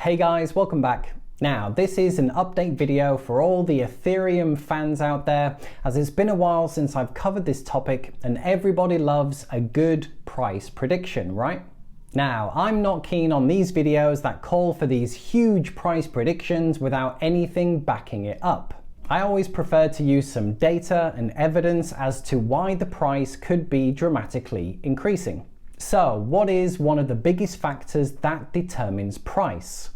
Hey guys, welcome back. Now, this is an update video for all the Ethereum fans out there, as it's been a while since I've covered this topic and everybody loves a good price prediction, right? Now, I'm not keen on these videos that call for these huge price predictions without anything backing it up. I always prefer to use some data and evidence as to why the price could be dramatically increasing. So, what is one of the biggest factors that determines price?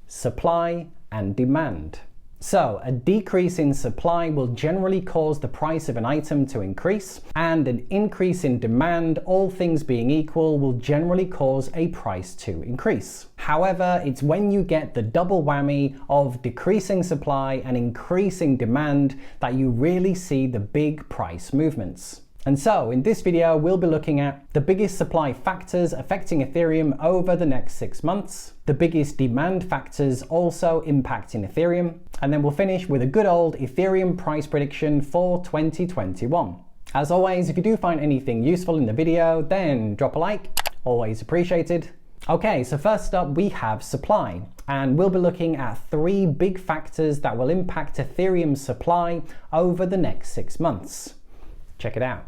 Supply and demand. So, a decrease in supply will generally cause the price of an item to increase, and an increase in demand, all things being equal, will generally cause a price to increase. However, it's when you get the double whammy of decreasing supply and increasing demand that you really see the big price movements. And so, in this video, we'll be looking at the biggest supply factors affecting Ethereum over the next 6 months, the biggest demand factors also impacting Ethereum, and then we'll finish with a good old Ethereum price prediction for 2021. As always, if you do find anything useful in the video, then drop a like, always appreciated. Okay, so first up we have supply, and we'll be looking at 3 big factors that will impact Ethereum's supply over the next 6 months. Check it out.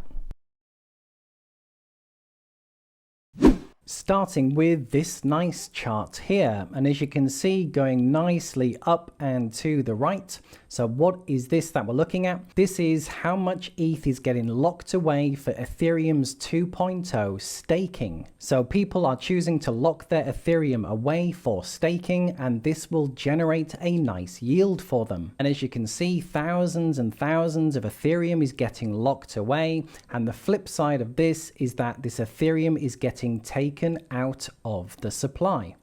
Starting with this nice chart here, and as you can see, going nicely up and to the right. So what is this that we're looking at? This is how much ETH is getting locked away for Ethereum's 2.0 staking. So people are choosing to lock their Ethereum away for staking, and this will generate a nice yield for them. And as you can see, thousands and thousands of Ethereum is getting locked away, and the flip side of this is that this Ethereum is getting taken out of the supply.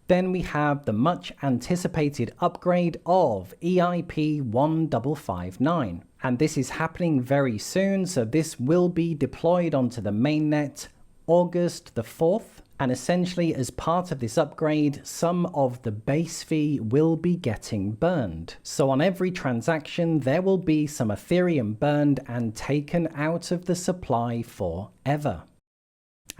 Then we have the much anticipated upgrade of EIP 1559, and this is happening very soon, so this will be deployed onto the mainnet August the 4th, and essentially as part of this upgrade, some of the base fee will be getting burned. So on every transaction there will be some Ethereum burned and taken out of the supply forever.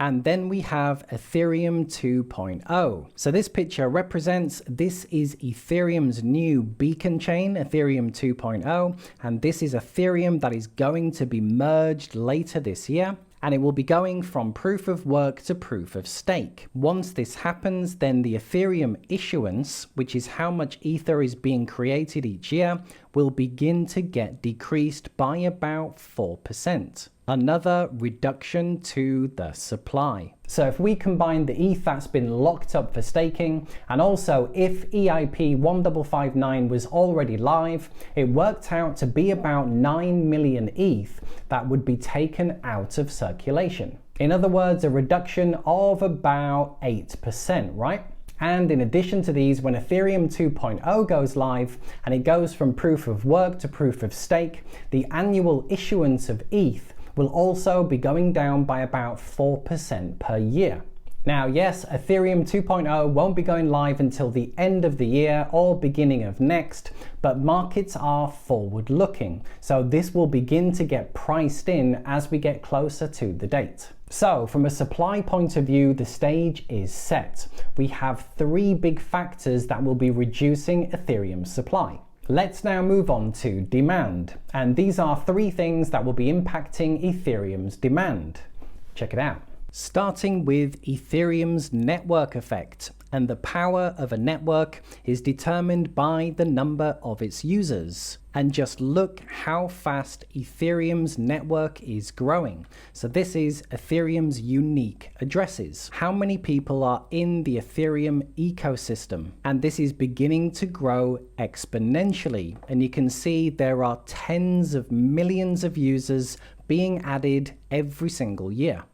And then we have Ethereum 2.0. So this picture represents, this is Ethereum's new beacon chain, Ethereum 2.0, and this is Ethereum that is going to be merged later this year, and it will be going from proof of work to proof of stake. Once this happens, then the Ethereum issuance, which is how much Ether is being created each year, will begin to get decreased by about 4%. Another reduction to the supply. So if we combine the ETH that's been locked up for staking, and also if EIP 1559 was already live, it worked out to be about 9 million ETH that would be taken out of circulation. In other words, a reduction of about 8%, right? And in addition to these, when Ethereum 2.0 goes live and it goes from proof of work to proof of stake, the annual issuance of ETH will also be going down by about 4% per year. Now, yes, Ethereum 2.0 won't be going live until the end of the year or beginning of next, but markets are forward-looking, so this will begin to get priced in as we get closer to the date. So, from a supply point of view, the stage is set. We have 3 big factors that will be reducing Ethereum's supply. Let's now move on to demand, and these are 3 things that will be impacting Ethereum's demand. Check it out. Starting with Ethereum's network effect, and the power of a network is determined by the number of its users. And just look how fast Ethereum's network is growing. So this is Ethereum's unique addresses. How many people are in the Ethereum ecosystem? And this is beginning to grow exponentially. And you can see there are tens of millions of users being added every single year.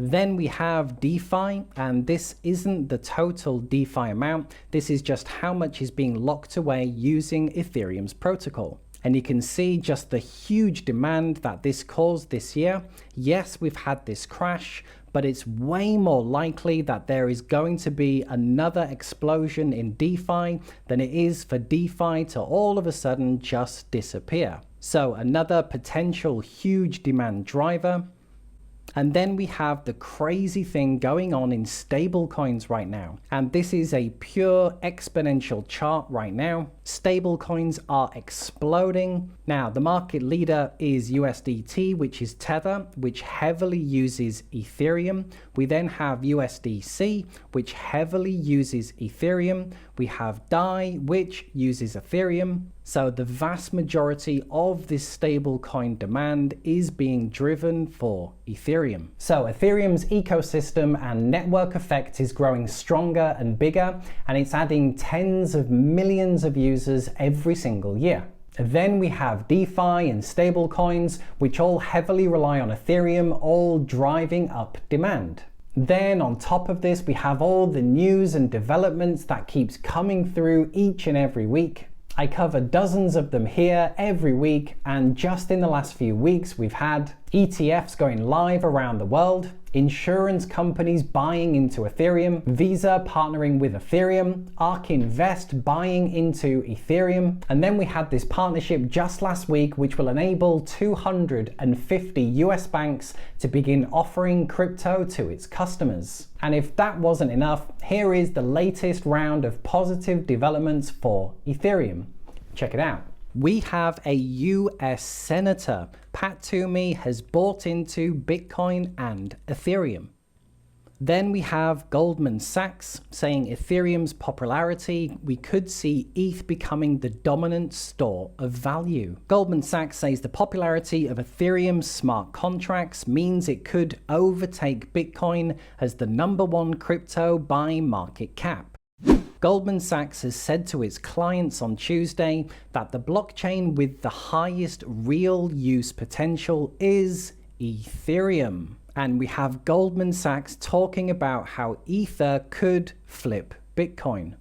Then we have DeFi, and this isn't the total DeFi amount, this is just how much is being locked away using Ethereum's protocol. And you can see just the huge demand that this caused this year. Yes, we've had this crash, but it's way more likely that there is going to be another explosion in DeFi than it is for DeFi to all of a sudden just disappear. So another potential huge demand driver. And then we have the crazy thing going on in stable coins right now. And this is a pure exponential chart right now. Stable coins are exploding. Now, the market leader is USDT, which is Tether, which heavily uses Ethereum. We then have USDC, which heavily uses Ethereum. We have DAI, which uses Ethereum. So the vast majority of this stablecoin demand is being driven for Ethereum. So Ethereum's ecosystem and network effect is growing stronger and bigger, and it's adding tens of millions of users every single year. Then we have DeFi and stablecoins, which all heavily rely on Ethereum, all driving up demand. Then on top of this, we have all the news and developments that keeps coming through each and every week. I cover dozens of them here every week, and just in the last few weeks we've had ETFs going live around the world, insurance companies buying into Ethereum, Visa partnering with Ethereum, ARK Invest buying into Ethereum, and then we had this partnership just last week which will enable 250 US banks to begin offering crypto to its customers. And if that wasn't enough, here is the latest round of positive developments for Ethereum. Check it out. We have a US senator. Pat Toomey has bought into Bitcoin and Ethereum. Then we have Goldman Sachs saying Ethereum's popularity, we could see ETH becoming the dominant store of value. Goldman Sachs says the popularity of Ethereum's smart contracts means it could overtake Bitcoin as the #1 crypto by market cap. Goldman Sachs has said to its clients on Tuesday that the blockchain with the highest real use potential is Ethereum. And we have Goldman Sachs talking about how Ether could flip Bitcoin.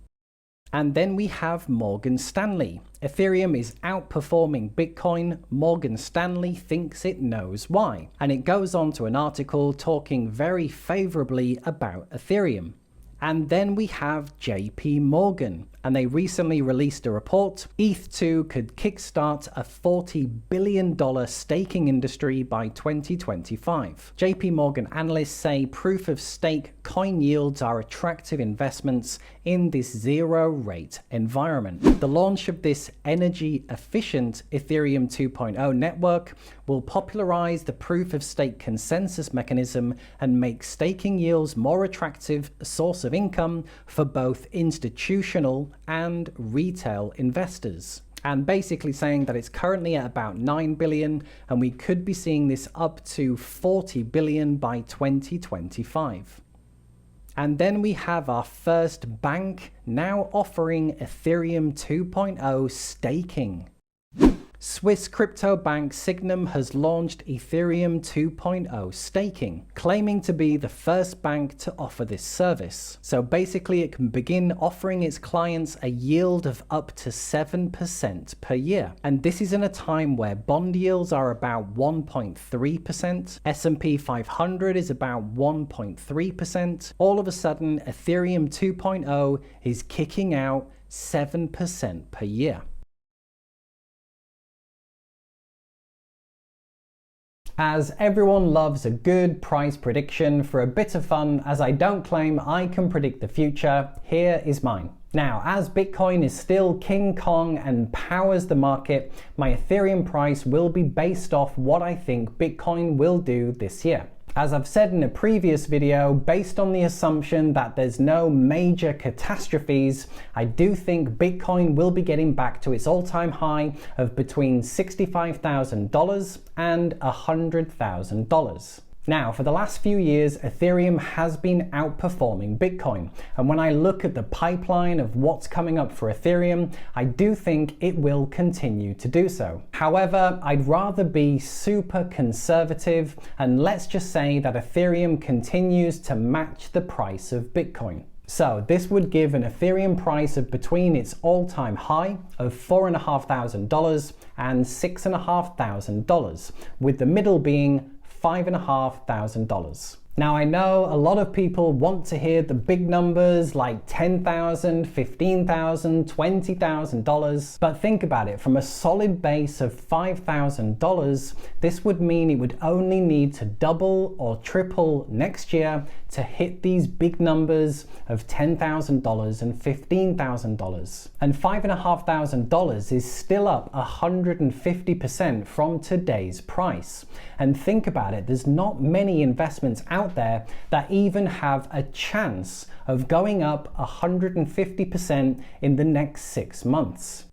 And then we have Morgan Stanley. Ethereum is outperforming Bitcoin. Morgan Stanley thinks it knows why. And it goes on to an article talking very favorably about Ethereum. And then we have JP Morgan, and they recently released a report. ETH2 could kickstart a $40 billion staking industry by 2025. JP Morgan analysts say proof-of-stake coin yields are attractive investments in this zero-rate environment. The launch of this energy-efficient Ethereum 2.0 network will popularize the proof-of-stake consensus mechanism and make staking yields more attractive source of income for both institutional and retail investors. And basically saying that it's currently at about 9 billion and we could be seeing this up to 40 billion by 2025. And then we have our first bank now offering Ethereum 2.0 staking. Swiss crypto bank Sygnum has launched Ethereum 2.0 staking, claiming to be the first bank to offer this service. So basically it can begin offering its clients a yield of up to 7% per year. And this is in a time where bond yields are about 1.3%, S&P 500 is about 1.3%. All of a sudden, Ethereum 2.0 is kicking out 7% per year. As everyone loves a good price prediction, for a bit of fun, as I don't claim I can predict the future, here is mine. Now, as Bitcoin is still King Kong and powers the market, my Ethereum price will be based off what I think Bitcoin will do this year. As I've said in a previous video, based on the assumption that there's no major catastrophes, I do think Bitcoin will be getting back to its all-time high of between $65,000 and $100,000. Now, for the last few years, Ethereum has been outperforming Bitcoin. And when I look at the pipeline of what's coming up for Ethereum, I do think it will continue to do so. However, I'd rather be super conservative, and let's just say that Ethereum continues to match the price of Bitcoin. So this would give an Ethereum price of between its all-time high of $4,500 and $6,500, with the middle being $5,500. Now I know a lot of people want to hear the big numbers like $10,000, $15,000, $20,000, but think about it, from a solid base of $5,000, this would mean it would only need to double or triple next year to hit these big numbers of $10,000 and $15,000. And $5,500 is still up 150% from today's price. And think about it, there's not many investments out there that even have a chance of going up 150% in the next 6 months.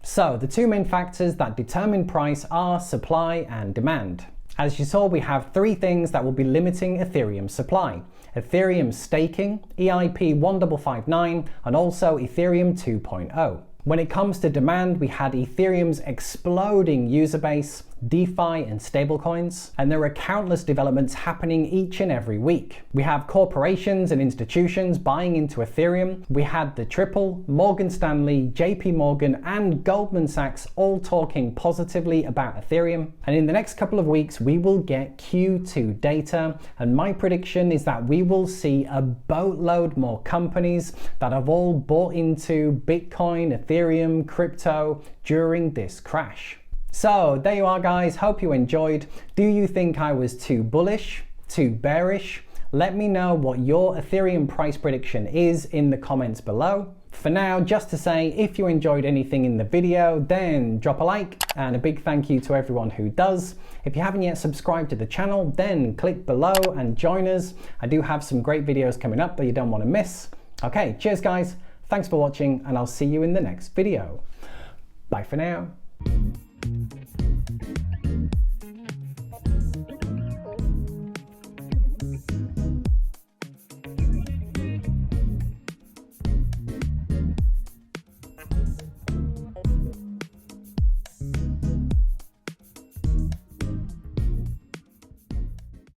So the two main factors that determine price are supply and demand. As you saw, we have three things that will be limiting Ethereum's supply: Ethereum staking, EIP 1559, and also Ethereum 2.0. When it comes to demand, we had Ethereum's exploding user base, DeFi and stablecoins, and there are countless developments happening each and every week. We have corporations and institutions buying into Ethereum. We had the Triple, Morgan Stanley, JP Morgan, and Goldman Sachs all talking positively about Ethereum. And in the next couple of weeks, we will get Q2 data, and my prediction is that we will see a boatload more companies that have all bought into Bitcoin, Ethereum, crypto during this crash. So there you are, guys. Hope you enjoyed. Do you think I was too bullish, too bearish? Let me know what your Ethereum price prediction is in the comments below. For now, just to say, if you enjoyed anything in the video, then drop a like, and a big thank you to everyone who does. If you haven't yet subscribed to the channel, then click below and join us. I do have some great videos coming up that you don't want to miss. Okay, cheers guys. Thanks for watching, and I'll see you in the next video. Bye for now.